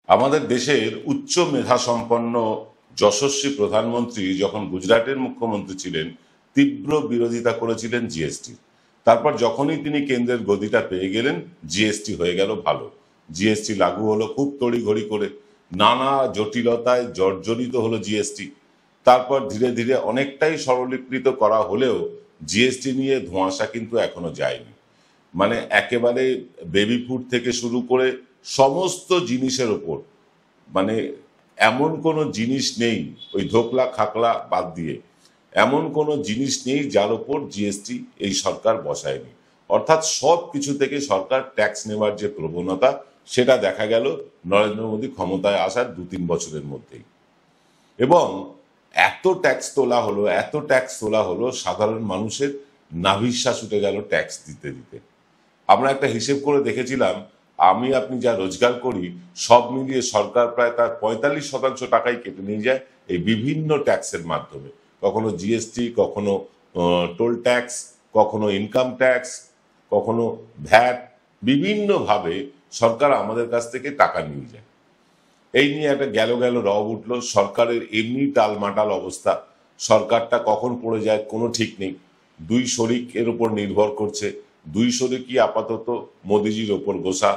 আমাদের দেশের উচ্চ মেধাসম্পন্ন যশস্বী প্রধানমন্ত্রী যখন গুজরাটের মুখ্যমন্ত্রী ছিলেন, তীব্র বিরোধিতা করেছিলেন জিএসটি। তারপর যখনই তিনি কেন্দ্রের গদিটা পেয়ে গেলেন, জিএসটি হয়ে গেল ভালো। জিএসটি লাগু হলো খুব তড়িঘড়ি করে, নানা জটিলতায় জর্জরিত হলো জিএসটি। তারপর ধীরে ধীরে অনেকটাই সরলীকৃত করা হলেও জিএসটি নিয়ে ধোঁয়াশা কিন্তু এখনো যায়নি। মানে একেবারে বেবি ফুড থেকে শুরু করে সমস্ত জিনিসের ওপর, মানে এমন কোনো জিনিস নেই, ওই ধোকলা খাকলা বাদ দিয়ে এমন কোনো জিনিস নেই যার ওপর জিএসটি এই সরকার বসায়নি। অর্থাৎ সব কিছু থেকে সরকার ট্যাক্স নেওয়ার যে প্রবণতা, সেটা দেখা গেল নরেন্দ্র মোদী ক্ষমতায় আসার 2-3 বছরের মধ্যেই। এবং এত ট্যাক্স তোলা হলো সাধারণ মানুষের নাভিশ্বাস উঠে গেল ট্যাক্স দিতে দিতে। আমরা একটা হিসেব করে দেখেছিলাম, আপনি যা রোজগার করি সব মিলিয়ে সরকার প্রায় তার 45% টাকাই কেটে নিয়ে যায় এই বিভিন্ন ট্যাক্সের মাধ্যমে। কখনো জিএসটি, কখনো টোল ট্যাক্স, কখনো ইনকাম ট্যাক্স, কখনো ভ্যাট, বিভিন্নভাবে সরকার আমাদের কাছ থেকে টাকা নিয়ে যায়। এই নিয়ে একটা গেল রব উঠলো। সরকারের এমনি টালমাটাল অবস্থা, সরকারটা কখন পড়ে যায় কোনো ঠিক নেই। দুই শরিকের উপর নির্ভর করছে। দুই শরিকই আপাতত মোদিজির ওপর গোসা।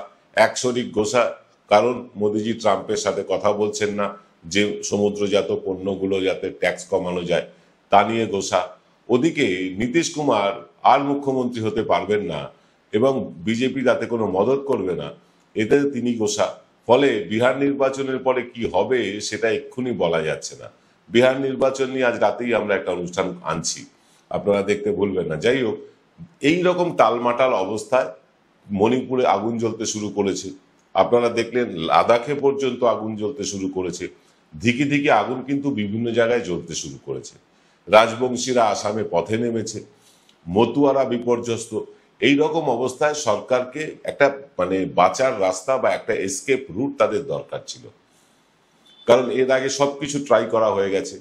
এক শরিক গোসা কারণ মোদিজি ট্রাম্পের সাথে কথা বলছেন না যে সমুদ্রজাত পণ্যগুলো যাতে ট্যাক্স কমানো যায়, তা নিয়ে গোসা। ওদিকে নীতিশ কুমার আর মুখ্যমন্ত্রী হতে পারবেন না এবং বিজেপি তাতে কোনো মদত করবে না, এতে তিনি গোসা। ফলে বিহার নির্বাচনের পরে কি হবে সেটা এক্ষুনি বলা যাচ্ছে না। বিহার নির্বাচন নিয়ে আজ রাতেই আমরা একটা অনুষ্ঠান আনছি, আপনারা দেখতে ভুলবেন না। যাই হোক, এইরকম টালমাটাল অবস্থায় মণিপুরে আগুন জ্বলতে শুরু করেছে। আপনারা দেখলেন লাদাখে পর্যন্ত আগুন জ্বলতে শুরু করেছে। ধিকি ধিকি আগুন কিন্তু বিভিন্ন জায়গায় জ্বলতে শুরু করেছে। রাজবংশীরা আসামে পথে নেমেছে, মতুয়ারা বিপর্যস্ত। এই রকম অবস্থায় সরকারকে একটা বাঁচার রাস্তা বা একটা এসকেপ রুট তাদের দরকার ছিল। কারণ এর আগে সবকিছু ট্রাই করা হয়ে গেছে,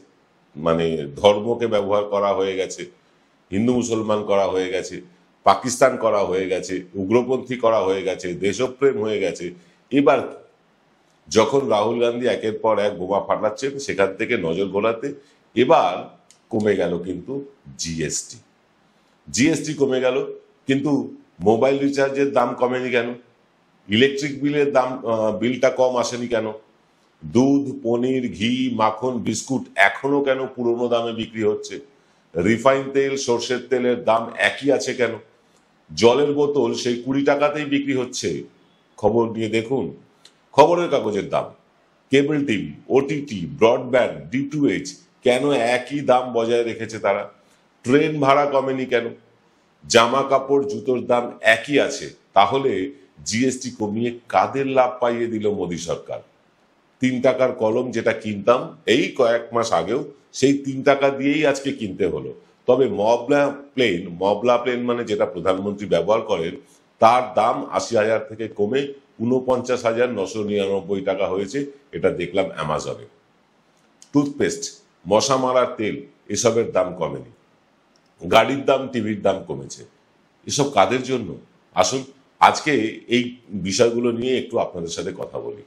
ধর্মকে ব্যবহার করা হয়ে গেছে, হিন্দু মুসলমান করা হয়ে গেছে, পাকিস্তান করা হয়ে গেছে, উগ্রপন্থী করা হয়ে গেছে, দেশপ্রেম হয়ে গেছে। এবার যখন রাহুল গান্ধী একের পর এক বোমা ফাটাচ্ছেন, সেখান থেকে নজর ঘোরাতে এবার কমে গেল কিন্তু জিএসটি কমে গেল, কিন্তু মোবাইল রিচার্জের দাম কমেনি কেন? ইলেকট্রিক বিলটা কম আসেনি কেন? দুধ, পনির, ঘি, মাখন, বিস্কুট এখনো কেন পুরনো দামে বিক্রি হচ্ছে? রিফাইন তেল, সর্ষের তেলের দাম একই আছে কেন? জলের বোতল সেই 20 টাকাতেই বিক্রি হচ্ছে। খবর নিয়ে দেখুন খবরের কাগজের দাম। Cable TV, OTT, broadband, DTH কেন একই দাম বজায় রেখেছে তারা? ট্রেন ভাড়া কমেনি কেন? জামা কাপড়, জুতোর দাম একই আছে। তাহলে জিএসটি কমিয়ে কাদের লাভ পাইয়ে দিল মোদী সরকার? 3 টাকার কলম যেটা কিনতাম এই কয়েক মাস আগেও, সেই 3 টাকা দিয়েই আজকে কিনতে হলো। তবে মবলা প্লেন মানে যেটা প্রধানমন্ত্রী ব্যবহার করেন, তার দাম 80,000 থেকে কমে 49,999 টাকা হয়েছে, এটা দেখলাম অ্যামাজনে। টুথপেস্ট, মশা মারার তেল এসবের দাম কমেনি। গাড়ির দাম, টিভির দাম কমেছে। এসব কাদের জন্য? আসুন আজকে এই বিষয়গুলো নিয়ে একটু আপনাদের সাথে কথা বলি।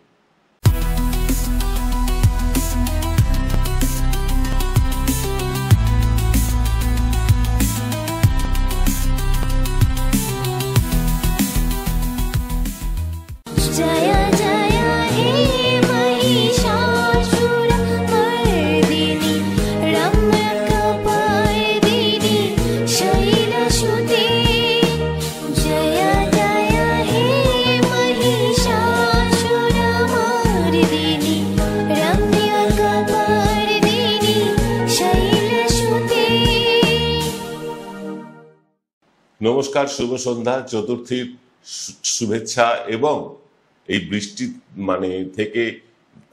নমস্কার, শুভ সন্ধ্যা, চতুর্থীর শুভেচ্ছা। এবং এই বৃষ্টি থেকে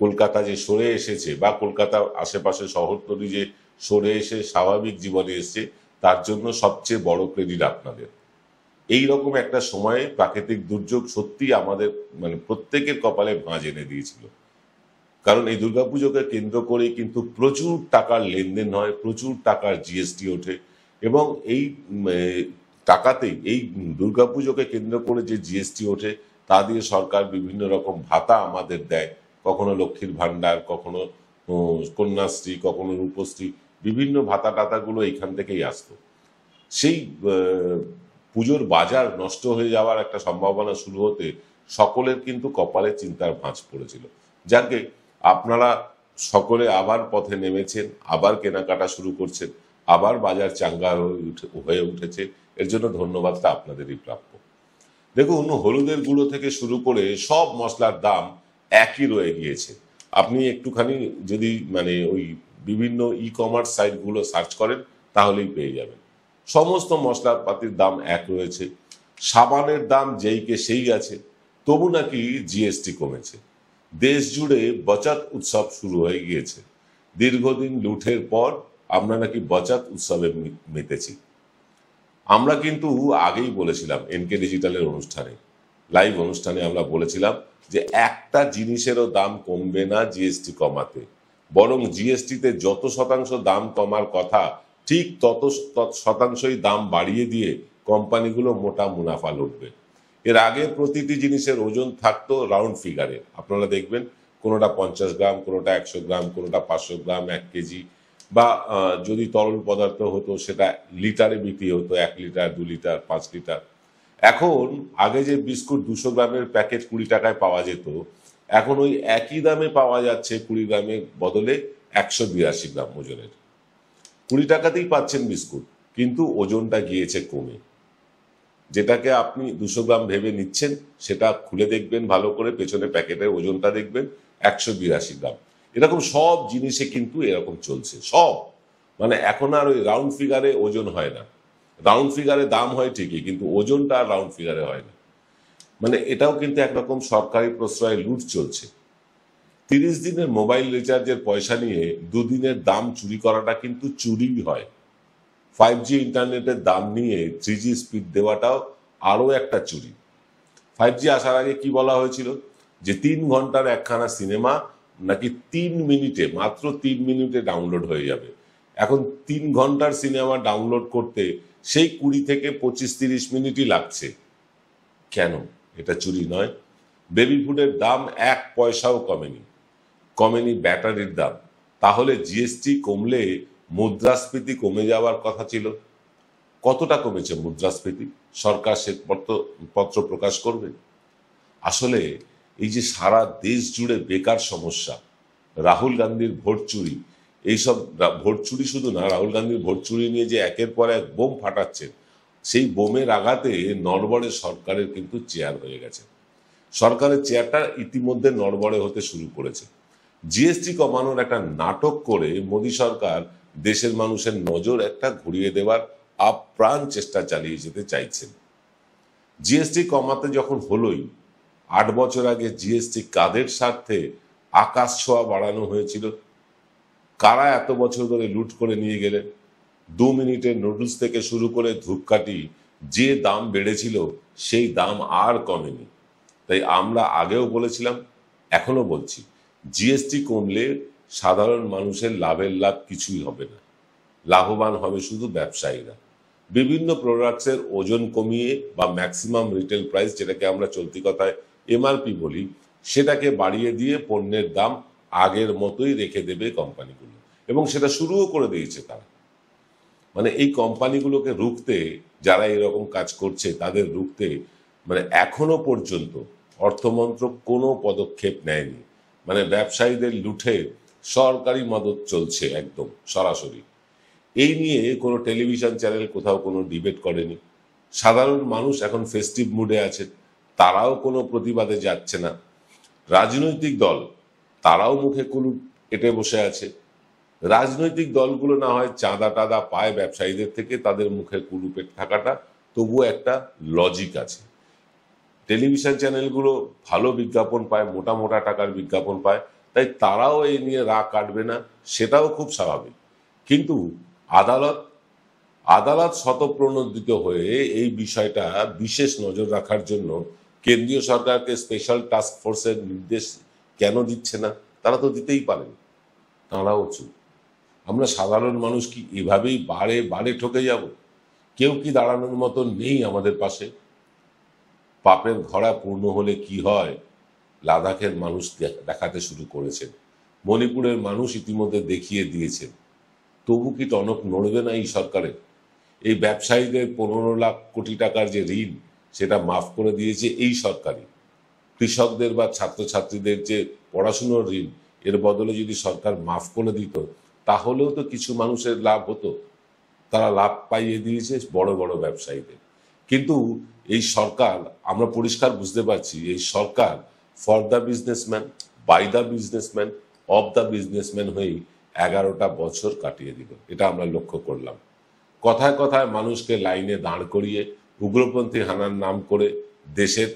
কলকাতা যে সরে এসেছে, বা কলকাতার আশেপাশে শহরতলি যে সরে এসে স্বাভাবিক জীবনে এসছে, তার জন্য সবচেয়ে বড় ক্রেডিট আপনাদের। এই রকম একটা সময়ে প্রাকৃতিক দুর্যোগ সত্যি আমাদের প্রত্যেকের কপালে ভাঁজ এনে দিয়েছিল। কারণ এই দুর্গাপুজোকে কেন্দ্র করে কিন্তু প্রচুর টাকার লেনদেন হয়, প্রচুর টাকার জিএসটি ওঠে। এবং এই টাকাতেই, এই দুর্গাপুজোকে কেন্দ্র করে যে জিএসটি ওঠে, তা দিয়ে সরকার বিভিন্ন রকম ভাতা আমাদের দেয়। কখনো লক্ষ্মীর ভাণ্ডার, কখনো কন্যাশ্রী, কখনো রূপশ্রী, বিভিন্ন ভাতা টাতাগুলো এইখান থেকেই আসতো। সেই পুজোর বাজার নষ্ট হয়ে যাওয়ার একটা সম্ভাবনা শুরু হতে সকলের কিন্তু কপালে চিন্তার ভাঁজ পড়েছিল। যাকে আপনারা সকলে আবার পথে নেমেছেন, আবার কেনাকাটা শুরু করছেন, আবার বাজার চাঙ্গা হয়ে উঠেছে। এর জন্য ধন্যবাদটা আপনাদেরই প্রাপ্য। দেখুন, হলুদের গুঁড়ো থেকে শুরু করে সব মশলার দাম একই রয়ে গিয়েছে। আপনি একটুখানি যদি ওই বিভিন্ন কমার্স সাইটগুলো সার্চ করেন তাহলেই পেয়ে যাবেন। সমস্ত মশলাপাতির দাম এক রয়েছে। সাবানের দাম যেইকে সেই আছে, তবু নাকি জিএসটি কমেছে। দেশ জুড়ে বচত উৎসব শুরু হয়ে গিয়েছে। দীর্ঘদিন লুঠের পর আমরা নাকি বচত উৎসবে মেতেছি। আমরা কিন্তু আগেই বলেছিলাম এনকে ডিজিটালের অনুষ্ঠানে, লাইভ অনুষ্ঠানে আমরা বলেছিলাম যে একটা জিনিসেরও দাম কমবে না জিএসটি কমাতে, বরং জিএসটিতে যত শতাংশ দাম কমার কথা ঠিক তত শতাংশই দাম বাড়িয়ে দিয়ে কোম্পানিগুলো মোটা মুনাফা লুটবে। এর আগে প্রতিটি জিনিসের ওজন থাকতো রাউন্ড ফিগারে। আপনারা দেখবেন কোনোটা 50 গ্রাম, কোনোটা 100 গ্রাম, কোনোটা 500 গ্রাম, 1 কেজি, বা যদি তরল পদার্থ হতো সেটা লিটারে বিক্রি হতো, 1 লিটার, 2 লিটার, 5 লিটার। এখন আগে যে বিস্কুট 200 গ্রামের প্যাকেট 20 টাকায় পাওয়া যেত, এখন ওই একই দামে পাওয়া যাচ্ছে 20 গ্রামের বদলে 182 গ্রাম ওজনের। 20 টাকাতেই পাচ্ছেন বিস্কুট, কিন্তু ওজনটা গিয়েছে কমে। যেটাকে আপনি 200 গ্রাম ভেবে নিচ্ছেন, সেটা খুলে দেখবেন ভালো করে, পেছনে প্যাকেটের ওজনটা দেখবেন 182 গ্রাম। এরকম সব জিনিসে কিন্তু এরকম চলছে সব। এখন আর ওই রাউন্ড ফিগারে ওজন হয় না। রাউন্ড ফিগারে দাম হয় ঠিকই, কিন্তু ওজনটা আর রাউন্ড ফিগারে হয় না। এটাও কিন্তু একরকম সরকারি প্রশ্রয় লুট চলছে। 30 দিনের মোবাইল রিচার্জের পয়সা নিয়ে 2 দিনের দাম চুরি করাটা কিন্তু চুরি হয়। 5G ইন্টারনেটের দাম নিয়ে 3G স্পিড দেওয়াটাও আরও একটা চুরি। 5G আসার আগে কি বলা হয়েছিল, যে 3 ঘন্টার একখানা সিনেমা নাকি 3 মিনিটে, মাত্র 3 মিনিটে ডাউনলোড হয়ে যাবে। এখন 3 ঘন্টার সিনেমা ডাউনলোড করতে সেই 20 থেকে 25-30 মিনিটই লাগছে। কেন? এটা চুরি নয়। বেবি ফুডের দাম 1 পয়সাও কমেনি ব্যাটারির দাম। তাহলে জিএসটি কমলে মুদ্রাস্ফীতি কমে যাওয়ার কথা ছিল। কতটা কমেছে মুদ্রাস্ফীতি? সরকার শ্বেতপত্র প্রকাশ করবে। আসলে এই যে সারা দেশ জুড়ে বেকার সমস্যা, রাহুল গান্ধীর ভোট চুরি, এইসব ভোট চুরি শুধু না, রাহুল গান্ধীর ভোট চুরি নিয়ে যে একের পর এক বোম ফাটাচ্ছেন, সেই বোমের আঘাতে নড়বড়ে সরকারের কিন্তু চেয়ার হয়ে গেছে। সরকারের চেয়ারটা ইতিমধ্যে নড়বড়ে হতে শুরু করেছে। জিএসটি কমানোর একটা নাটক করে মোদী সরকার দেশের মানুষের নজর একটা ঘুরিয়ে দেওয়ার আপ্রাণ চেষ্টা চালিয়ে যেতে চাইছেন। জিএসটি কমাতে যখন হলোই, 8 বছর আগে জিএসটি কাদের স্বার্থে আকাশ ছোঁয়া বাড়ানো হয়েছিল? কারা এত বছর ধরে লুট করে নিয়ে গেলেন? 2 মিনিটের নুডলস থেকে শুরু করে ধূপকাঠি যে দাম বেড়েছিল, সেই দাম আর কমেনি। তাই আমরা আগেও বলেছিলাম, এখনো বলছি, জিএসটি কমলে সাধারণ মানুষের লাভের লাভ কিছুই হবে না। লাভবান হবে শুধু ব্যবসায়ীরা। বিভিন্ন প্রোডাক্টসের ওজন কমিয়ে বা ম্যাক্সিমাম রিটেল প্রাইস, যেটাকে আমরা চলতি কথায় এমআরপি বলি, সেটাকে বাড়িয়ে দিয়ে পণ্যের দাম আগের মতোই রেখে দেবে কোম্পানিগুলো, এবং সেটা শুরুও করে দিয়েছে তারা। এই কোম্পানিগুলোকে রুখতে, যারা এরকম কাজ করছে তাদের রুখতে এখনো পর্যন্ত অর্থমন্ত্রক কোনো পদক্ষেপ নেয়নি। ব্যবসায়ীদের লুঠে সরকারি মদত চলছে একদম সরাসরি। এই নিয়ে কোনো টেলিভিশন চ্যানেল কোথাও কোনো ডিবেট করেনি। সাধারণ মানুষ এখন ফেস্টিভ মুডে আছে, তারাও কোনো প্রতিবাদে যাচ্ছে না। রাজনৈতিক দল, তারাও মুখে কুলুপ এঁটে বসে আছে। রাজনৈতিক দলগুলো না হয় চাঁদা টাদা পায় ব্যবসায়ীদের থেকে, তাদের মুখে কুলুপেট থাকাটা তবুও একটা লজিক আছে। টেলিভিশন চ্যানেলগুলো ভালো বিজ্ঞাপন পায়, মোটা মোটা টাকার বিজ্ঞাপন পায়, তাই তারাও এই নিয়ে রাগ কাটবে না, সেটাও খুব স্বাভাবিক। কিন্তু আদালত স্বতঃপ্রণোদিত হয়ে এই বিষয়টা বিশেষ নজর রাখার জন্য কেন্দ্রীয় সরকারকে স্পেশাল টাস্ক ফোর্সের নির্দেশ কেন দিচ্ছে না? তারা তো দিতেই পারেন, তারাও চুপ। আমরা সাধারণ মানুষ কি এভাবেই বারে বারে ঠকে যাব? কেউ কি দাঁড়ানোর মতো নেই আমাদের পাশে? পাপের ঘড়া পূর্ণ হলে কি হয়, লাদাখের মানুষ দেখাতে শুরু করেছেন, মণিপুরের মানুষ ইতিমধ্যে দেখিয়ে দিয়েছেন। তবু কি টনক নড়বে না এই সরকারের? এই ব্যবসায়ীদের 15 লাখ কোটি টাকার যে ঋণ, সেটা মাফ করে দিয়েছে এই সরকারই। কৃষকদের বা ছাত্রছাত্রীদের যে পড়াশুনোর ঋণ, এর বদলে যদি সরকার মাফ করে দিত, তাহলেও তো কিছু মানুষের লাভ হতো। তারা লাভ পাইয়ে দিয়েছে বড় বড় ব্যবসায়ীদের। কিন্তু এই সরকার, আমরা পরিষ্কার বুঝতে পারছি, এই সরকার for the businessman, by the businessman, of the businessman হয়েই 11টা বছর কাটিয়ে দিল। এটা আমরা লক্ষ্য করলাম। কথায় কথায় মানুষকে লাইনে দাঁড় করিয়ে উগ্রপন্থী হানার নাম করে দেশের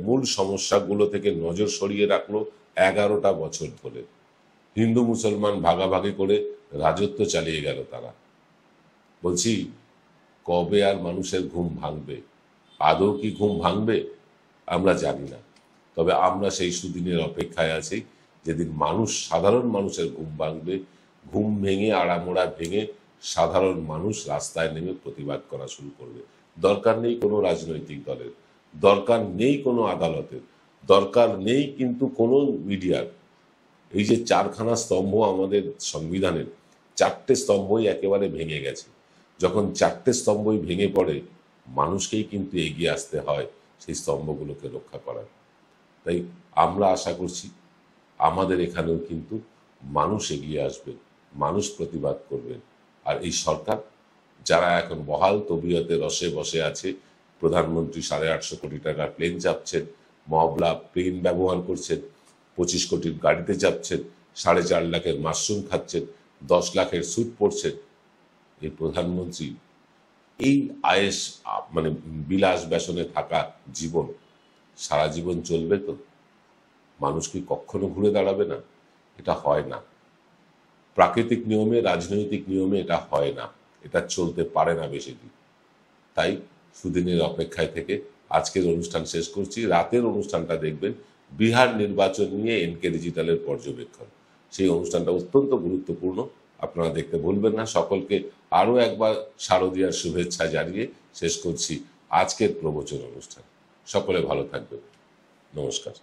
মূল সমস্যাগুলো থেকে নজর সরিয়ে রাখলো 11টা বছর ধরে। হিন্দু মুসলমান ভাগাভাগি করে রাজত্ব চালিয়ে গেল তারা। বলছি, কবে আর মানুষের ঘুম ভাঙবে? আদৌ কি ঘুম ভাঙবে আমরা জানি না, তবে আমরা সেই সুদিনের অপেক্ষায় আছি যেদিন মানুষ, সাধারণ মানুষের ঘুম ভাঙবে। ঘুম ভেঙে, আড়ামোড়া ভেঙে সাধারণ মানুষ রাস্তায় নেমে প্রতিবাদ করা শুরু করবে। দরকার নেই কোনো রাজনৈতিক দলের, দরকার নেই কোনো আদালতের, দরকার নেই কিন্তু কোনো মিডিয়ার। এই যে 4খানা স্তম্ভ আমাদের সংবিধানের, 4টে স্তম্ভই একেবারে ভেঙে গেছে। যখন 4টে স্তম্ভই ভেঙে পড়ে, মানুষকেই কিন্তু এগিয়ে আসতে হয় সেই স্তম্ভগুলোকে রক্ষা করার। তাই আমরা আশা করছি আমাদের এখানেও কিন্তু মানুষ এগিয়ে আসবে, মানুষ প্রতিবাদ করবেন। আর এই সরকার, যারা এখন বহাল তবিয়তে রসে বসে আছে, প্রধানমন্ত্রী 850 কোটি টাকার প্লেন চাপছেন, মহবলা প্লেন ব্যবহার করছেন, 25 কোটির গাড়িতে চাপছেন, 4.5 লাখের মাশরুম খাচ্ছেন, 10 লাখের স্যুট পরছেন, এই প্রধানমন্ত্রী এই আয়েস, মানে বিলাস ব্যসনে থাকা জীবন সারা জীবন চলবে তো? মানুষ কি কখনো ঘুরে দাঁড়াবে না? এটা হয় না। প্রাকৃতিক নিয়মে, রাজনৈতিক নিয়মে এটা হয় না, এটা চলতে পারে না বেশি দিন। তাই সুদিনের অপেক্ষায় থেকে আজকের অনুষ্ঠান শেষ করছি। রাতের অনুষ্ঠানটা দেখবেন বিহার নির্বাচন নিয়ে এনকে ডিজিটালের পর্যবেক্ষণ। সেই অনুষ্ঠানটা অত্যন্ত গুরুত্বপূর্ণ, আপনারা দেখতে ভুলবেন না। সকলকে আরও একবার শারদীয়ার শুভেচ্ছা জানিয়ে শেষ করছি আজকের প্রবচন অনুষ্ঠান। সকলে ভালো থাকবেন। নমস্কার।